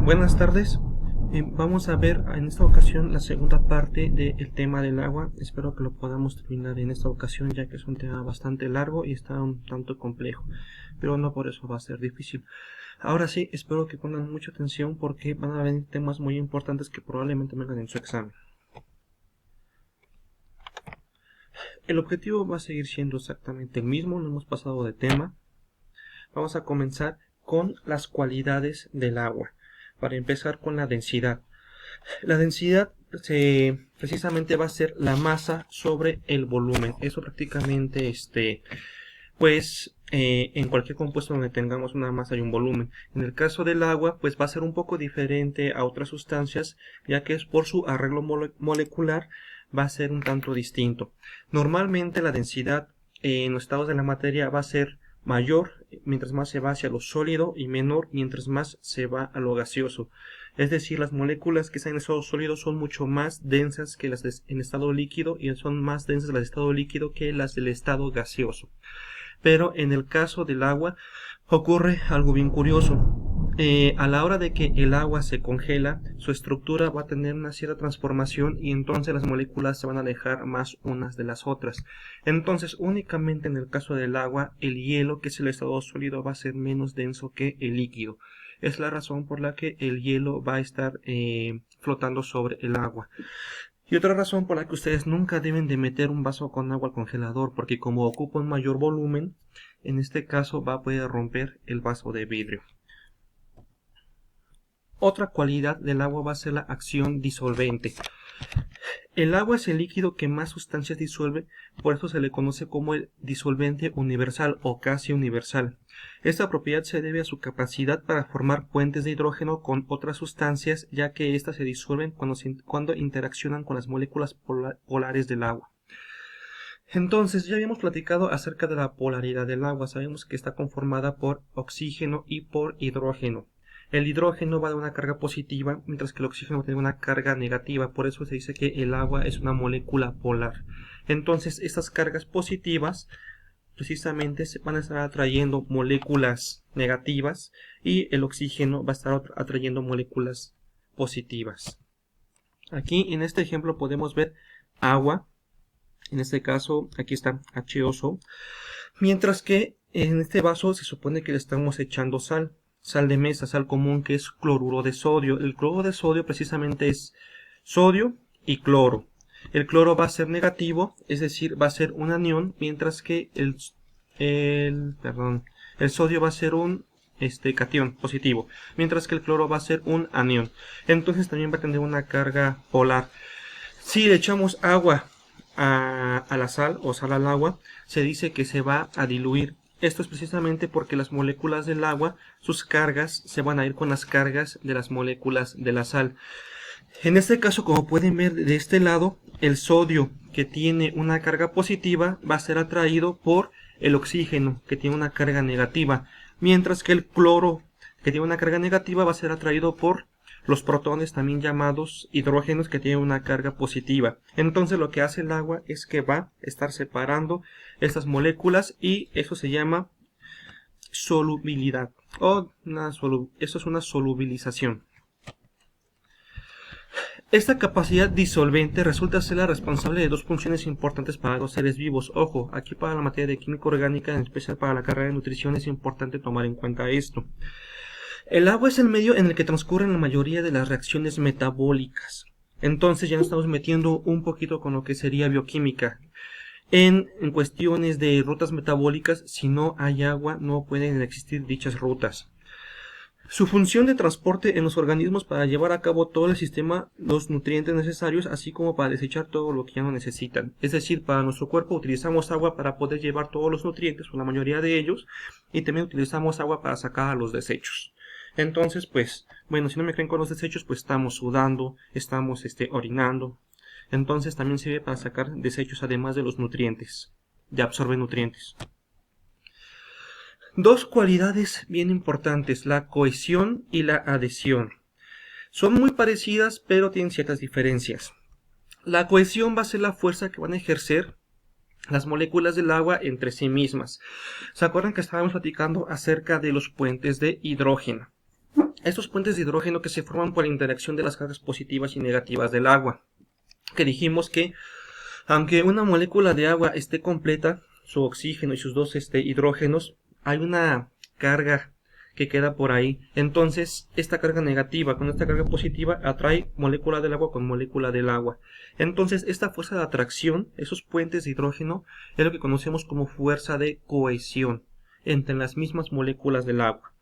Buenas tardes. Vamos a ver en esta ocasión la segunda parte del tema del agua. Espero que lo podamos terminar en esta ocasión, ya que es un tema bastante largo y está un tanto complejo, pero no por eso va a ser difícil. Ahora sí, espero que pongan mucha atención porque van a venir temas muy importantes que probablemente vengan en su examen. El objetivo va a seguir siendo exactamente el mismo, no hemos pasado de tema. Vamos a comenzar con las cualidades del agua. Para empezar con la densidad. La densidad precisamente va a ser la masa sobre el volumen. Eso prácticamente, en cualquier compuesto donde tengamos una masa y un volumen. En el caso del agua, pues va a ser un poco diferente a otras sustancias, ya que es por su arreglo molecular, va a ser un tanto distinto. Normalmente la densidad en los estados de la materia va a ser mayor mientras más se va hacia lo sólido y menor mientras más se va a lo gaseoso. Es decir, las moléculas que están en estado sólido son mucho más densas que las en estado líquido y son más densas las de estado líquido que las del estado gaseoso. Pero en el caso del agua ocurre algo bien curioso. A la hora de que el agua se congela, su estructura va a tener una cierta transformación y entonces las moléculas se van a alejar más unas de las otras. Entonces, únicamente en el caso del agua, el hielo, que es el estado sólido, va a ser menos denso que el líquido. Es la razón por la que el hielo va a estar flotando sobre el agua. Y otra razón por la que ustedes nunca deben de meter un vaso con agua al congelador, porque como ocupa un mayor volumen, en este caso va a poder romper el vaso de vidrio. Otra cualidad del agua va a ser la acción disolvente. El agua es el líquido que más sustancias disuelve, por eso se le conoce como el disolvente universal o casi universal. Esta propiedad se debe a su capacidad para formar puentes de hidrógeno con otras sustancias, ya que éstas se disuelven cuando interaccionan con las moléculas polares del agua. Entonces, ya habíamos platicado acerca de la polaridad del agua. Sabemos que está conformada por oxígeno y por hidrógeno. El hidrógeno va a dar una carga positiva, mientras que el oxígeno tiene una carga negativa. Por eso se dice que el agua es una molécula polar. Entonces, estas cargas positivas precisamente se van a estar atrayendo moléculas negativas y el oxígeno va a estar atrayendo moléculas positivas. Aquí en este ejemplo podemos ver agua. En este caso, aquí está H2O. Mientras que en este vaso se supone que le estamos echando sal. Sal de mesa, sal común, que es cloruro de sodio. El cloruro de sodio precisamente es sodio y cloro. El cloro va a ser negativo, es decir, va a ser un anión, mientras que el sodio va a ser un catión positivo, mientras que el cloro va a ser un anión. Entonces también va a tener una carga polar. Si le echamos agua a la sal o sal al agua, se dice que se va a diluir. Esto es precisamente porque las moléculas del agua, sus cargas se van a ir con las cargas de las moléculas de la sal. En este caso, como pueden ver de este lado, el sodio, que tiene una carga positiva, va a ser atraído por el oxígeno, que tiene una carga negativa, mientras que el cloro, que tiene una carga negativa, va a ser atraído por los protones, también llamados hidrógenos, que tienen una carga positiva. Entonces lo que hace el agua es que va a estar separando estas moléculas y eso se llama solubilidad eso es una solubilización. Esta capacidad disolvente resulta ser la responsable de dos funciones importantes para los seres vivos. Ojo, aquí para la materia de química orgánica, en especial para la carrera de nutrición, es importante tomar en cuenta esto. El agua es el medio en el que transcurren la mayoría de las reacciones metabólicas. Entonces ya nos estamos metiendo un poquito con lo que sería bioquímica. En cuestiones de rutas metabólicas, si no hay agua, no pueden existir dichas rutas. Su función de transporte en los organismos para llevar a cabo todo el sistema, los nutrientes necesarios, así como para desechar todo lo que ya no necesitan. Es decir, para nuestro cuerpo utilizamos agua para poder llevar todos los nutrientes, o la mayoría de ellos, y también utilizamos agua para sacar a los desechos. Entonces, pues, bueno, si no me creen con los desechos, pues estamos sudando, estamos orinando. Entonces también sirve para sacar desechos además de los nutrientes, de absorber nutrientes. Dos cualidades bien importantes, la cohesión y la adhesión. Son muy parecidas, pero tienen ciertas diferencias. La cohesión va a ser la fuerza que van a ejercer las moléculas del agua entre sí mismas. ¿Se acuerdan que estábamos platicando acerca de los puentes de hidrógeno? estos puentes de hidrógeno que se forman por la interacción de las cargas positivas y negativas del agua. Que dijimos que aunque una molécula de agua esté completa, su oxígeno y sus dos hidrógenos, hay una carga que queda por ahí. Entonces, esta carga negativa con esta carga positiva atrae molécula del agua con molécula del agua. Entonces, esta fuerza de atracción, esos puentes de hidrógeno, es lo que conocemos como fuerza de cohesión entre las mismas moléculas del agua.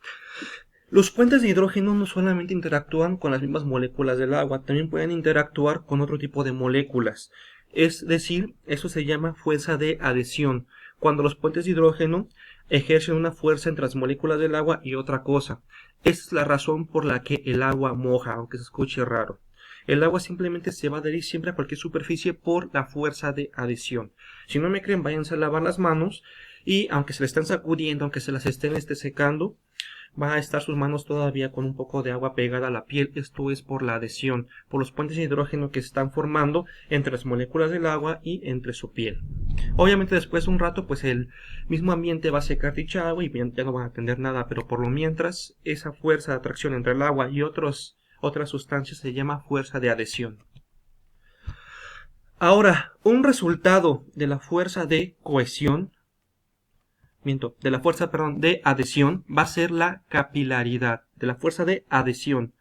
Los puentes de hidrógeno no solamente interactúan con las mismas moléculas del agua, también pueden interactuar con otro tipo de moléculas. Es decir, eso se llama fuerza de adhesión, cuando los puentes de hidrógeno ejercen una fuerza entre las moléculas del agua y otra cosa. Esa es la razón por la que el agua moja, aunque se escuche raro. El agua simplemente se va a adherir siempre a cualquier superficie por la fuerza de adhesión. Si no me creen, váyanse a lavar las manos y aunque se le estén sacudiendo, aunque se las estén secando, van a estar sus manos todavía con un poco de agua pegada a la piel. Esto es por la adhesión, por los puentes de hidrógeno que se están formando entre las moléculas del agua y entre su piel. Obviamente después de un rato pues el mismo ambiente va a secar dicha agua y ya no van a tener nada, pero por lo mientras esa fuerza de atracción entre el agua y otras sustancias se llama fuerza de adhesión. Ahora, un resultado de la fuerza de cohesión, de la fuerza, de adhesión, va a ser la capilaridad, de la fuerza de adhesión.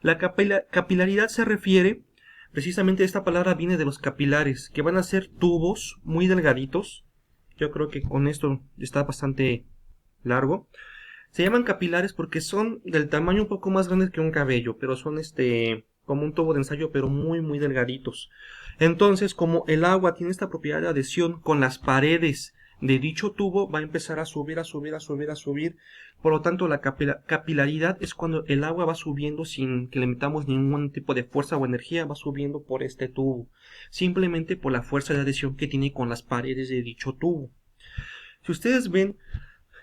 La capilaridad se refiere, precisamente esta palabra viene de los capilares, que van a ser tubos muy delgaditos. Yo creo que con esto está bastante largo. Se llaman capilares porque son del tamaño un poco más grandes que un cabello, pero son como un tubo de ensayo, pero muy muy delgaditos. Entonces, como el agua tiene esta propiedad de adhesión con las paredes de dicho tubo, va a empezar a subir, a subir, a subir, a subir. Por lo tanto, la capilaridad es cuando el agua va subiendo sin que le metamos ningún tipo de fuerza o energía, va subiendo por este tubo, simplemente por la fuerza de adhesión que tiene con las paredes de dicho tubo. Si ustedes ven,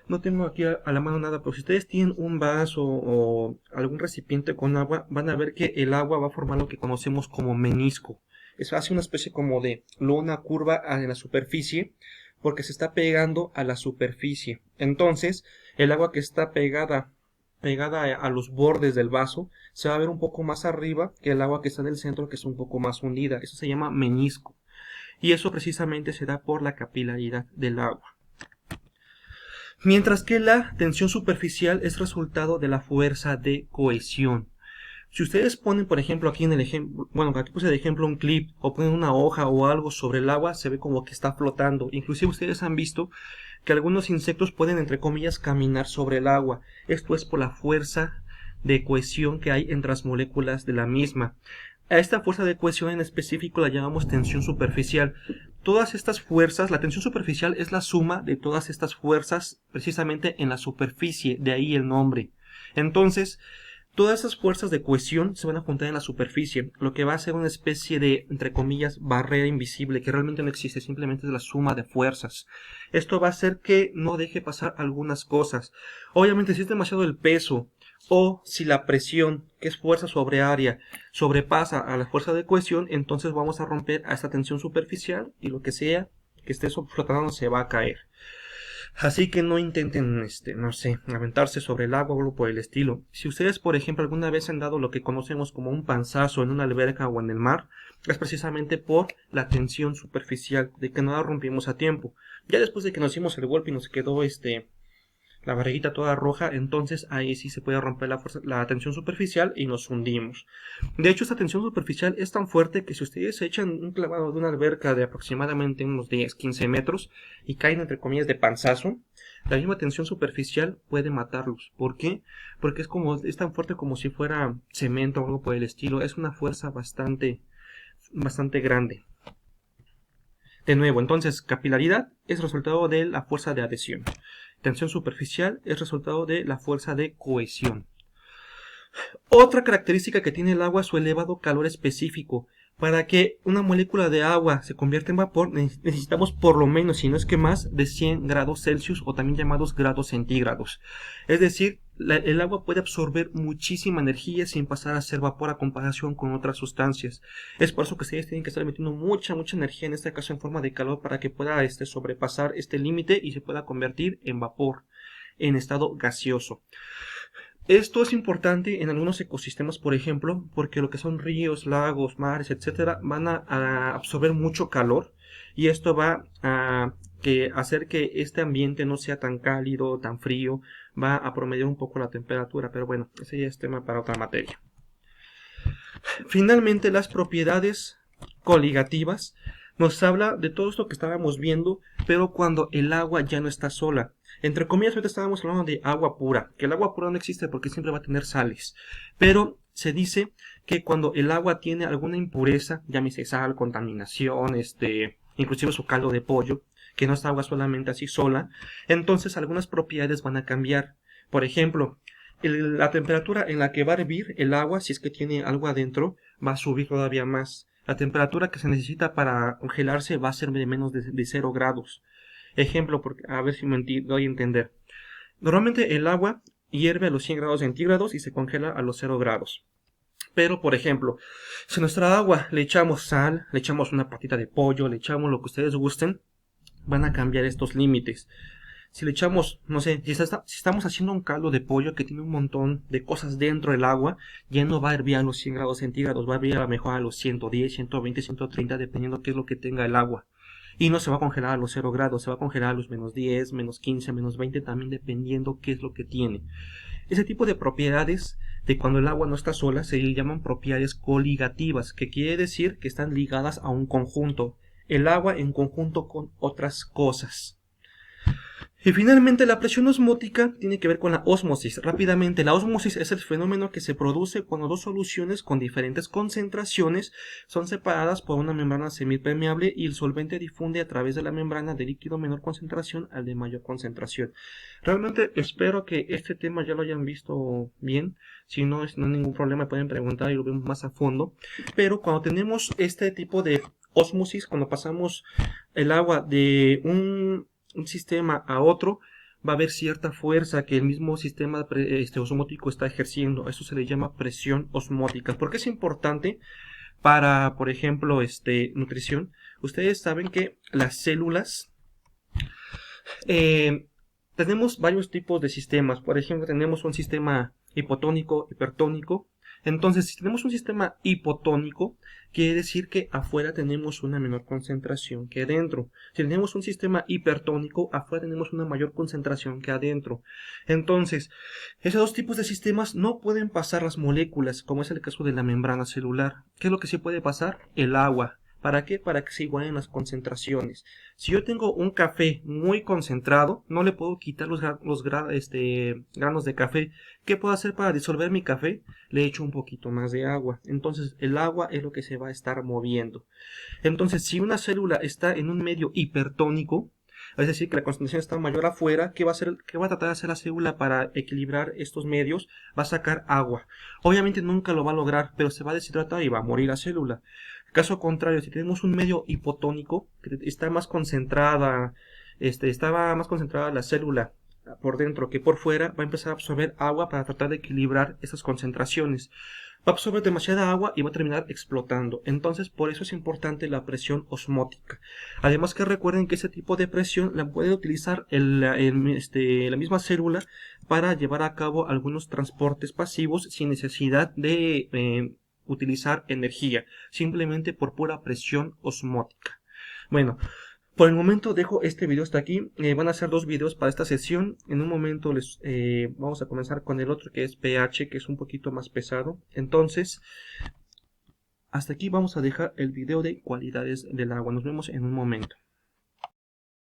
no tengo aquí a la mano nada, pero si ustedes tienen un vaso o algún recipiente con agua, van a ver que el agua va a formar lo que conocemos como menisco. Eso hace una especie como de lona curva en la superficie, porque se está pegando a la superficie. Entonces, el agua que está pegada a los bordes del vaso se va a ver un poco más arriba que el agua que está en el centro, que es un poco más hundida. Eso se llama menisco. Y eso precisamente se da por la capilaridad del agua. Mientras que la tensión superficial es resultado de la fuerza de cohesión. Si ustedes ponen, por ejemplo, aquí en el ejemplo, bueno, aquí puse de ejemplo un clip, o ponen una hoja o algo sobre el agua, se ve como que está flotando. Inclusive ustedes han visto que algunos insectos pueden, entre comillas, caminar sobre el agua. Esto es por la fuerza de cohesión que hay entre las moléculas de la misma. A esta fuerza de cohesión en específico la llamamos tensión superficial. Todas estas fuerzas, la tensión superficial es la suma de todas estas fuerzas precisamente en la superficie, de ahí el nombre. Entonces, todas esas fuerzas de cohesión se van a juntar en la superficie, lo que va a ser una especie de, entre comillas, barrera invisible, que realmente no existe, simplemente es la suma de fuerzas. Esto va a hacer que no deje pasar algunas cosas. Obviamente, si es demasiado el peso, o si la presión, que es fuerza sobre área, sobrepasa a la fuerza de cohesión, entonces vamos a romper a esta tensión superficial y lo que sea que esté flotando se va a caer. Así que no intenten, no sé, aventarse sobre el agua o algo por el estilo. Si ustedes, por ejemplo, alguna vez han dado lo que conocemos como un panzazo en una alberca o en el mar, es precisamente por la tensión superficial, de que no la rompimos a tiempo. Ya después de que nos hicimos el golpe y nos quedó la barriguita toda roja, entonces ahí sí se puede romper la tensión superficial y nos hundimos. De hecho, esta tensión superficial es tan fuerte que si ustedes se echan un clavado de una alberca de aproximadamente unos 10-15 metros y caen entre comillas de panzazo, la misma tensión superficial puede matarlos. ¿Por qué? Porque es tan fuerte como si fuera cemento o algo por el estilo. Es una fuerza bastante grande. De nuevo, entonces, capilaridad es resultado de la fuerza de adhesión. Tensión superficial es resultado de la fuerza de cohesión. Otra característica que tiene el agua es su elevado calor específico. Para que una molécula de agua se convierta en vapor necesitamos por lo menos, si no es que más, de 100 grados Celsius o también llamados grados centígrados. Es decir, el agua puede absorber muchísima energía sin pasar a ser vapor a comparación con otras sustancias. Es por eso que ustedes tienen que estar metiendo mucha energía, en este caso en forma de calor, para que pueda sobrepasar este límite y se pueda convertir en vapor, en estado gaseoso. Esto es importante en algunos ecosistemas, por ejemplo, porque lo que son ríos, lagos, mares, etcétera, van a absorber mucho calor y esto va a hacer que este ambiente no sea tan cálido, tan frío, va a promediar un poco la temperatura, pero bueno, ese ya es tema para otra materia. Finalmente, las propiedades coligativas nos habla de todo esto que estábamos viendo, pero cuando el agua ya no está sola. Entre comillas, ahorita estábamos hablando de agua pura, que el agua pura no existe porque siempre va a tener sales, pero se dice que cuando el agua tiene alguna impureza, llámese sal, contaminación, inclusive su caldo de pollo, que no está agua solamente así sola, entonces algunas propiedades van a cambiar. Por ejemplo, la temperatura en la que va a hervir el agua, si es que tiene algo adentro, va a subir todavía más. La temperatura que se necesita para congelarse va a ser de menos de 0 grados. Ejemplo, a ver si me doy a entender. Normalmente el agua hierve a los 100 grados centígrados y se congela a los 0 grados. Pero, por ejemplo, si a nuestra agua le echamos sal, le echamos una patita de pollo, le echamos lo que ustedes gusten, van a cambiar estos límites. Si le echamos, no sé, si estamos haciendo un caldo de pollo que tiene un montón de cosas dentro del agua, ya no va a hervir a los 100 grados centígrados, va a hervir a lo mejor a los 110, 120, 130, dependiendo qué es lo que tenga el agua. Y no se va a congelar a los 0 grados, se va a congelar a los menos 10, menos 15, menos 20, también dependiendo qué es lo que tiene. Ese tipo de propiedades de cuando el agua no está sola se llaman propiedades coligativas, que quiere decir que están ligadas a un conjunto. El agua en conjunto con otras cosas. Y finalmente la presión osmótica tiene que ver con la ósmosis. Rápidamente, la ósmosis es el fenómeno que se produce cuando dos soluciones con diferentes concentraciones son separadas por una membrana semipermeable y el solvente difunde a través de la membrana de líquido menor concentración al de mayor concentración. Realmente espero que este tema ya lo hayan visto bien. Si no, no hay ningún problema, pueden preguntar y lo vemos más a fondo. Pero cuando tenemos este tipo de ósmosis, cuando pasamos el agua de un sistema a otro, va a haber cierta fuerza que el mismo sistema osmótico está ejerciendo. Eso se le llama presión osmótica. ¿Por qué es importante para, por ejemplo, nutrición? Ustedes saben que las células tenemos varios tipos de sistemas. Por ejemplo, tenemos un sistema hipotónico, hipertónico. Entonces, si tenemos un sistema hipotónico, quiere decir que afuera tenemos una menor concentración que adentro. Si tenemos un sistema hipertónico, afuera tenemos una mayor concentración que adentro. Entonces, esos dos tipos de sistemas no pueden pasar las moléculas, como es el caso de la membrana celular. ¿Qué es lo que sí puede pasar? El agua. ¿Para qué? Para que se igualen las concentraciones. Si yo tengo un café muy concentrado, no le puedo quitar los granos de café. ¿Qué puedo hacer para disolver mi café? Le echo un poquito más de agua. Entonces el agua es lo que se va a estar moviendo. Entonces si una célula está en un medio hipertónico, es decir, que la concentración está mayor afuera, ¿qué va a tratar de hacer la célula para equilibrar estos medios? Va a sacar agua. Obviamente nunca lo va a lograr, pero se va a deshidratar y va a morir la célula. Caso contrario, si tenemos un medio hipotónico, que está más concentrada, estaba más concentrada la célula por dentro que por fuera, va a empezar a absorber agua para tratar de equilibrar esas concentraciones. Va a absorber demasiada agua y va a terminar explotando. Entonces, por eso es importante la presión osmótica. Además que recuerden que ese tipo de presión la puede utilizar la misma célula para llevar a cabo algunos transportes pasivos sin necesidad de utilizar energía, simplemente por pura presión osmótica. Bueno, por el momento dejo este video hasta aquí. Van a ser 2 videos para esta sesión. En un momento vamos a comenzar con el otro, que es pH, que es un poquito más pesado. Entonces, hasta aquí vamos a dejar el video de cualidades del agua. Nos vemos en un momento.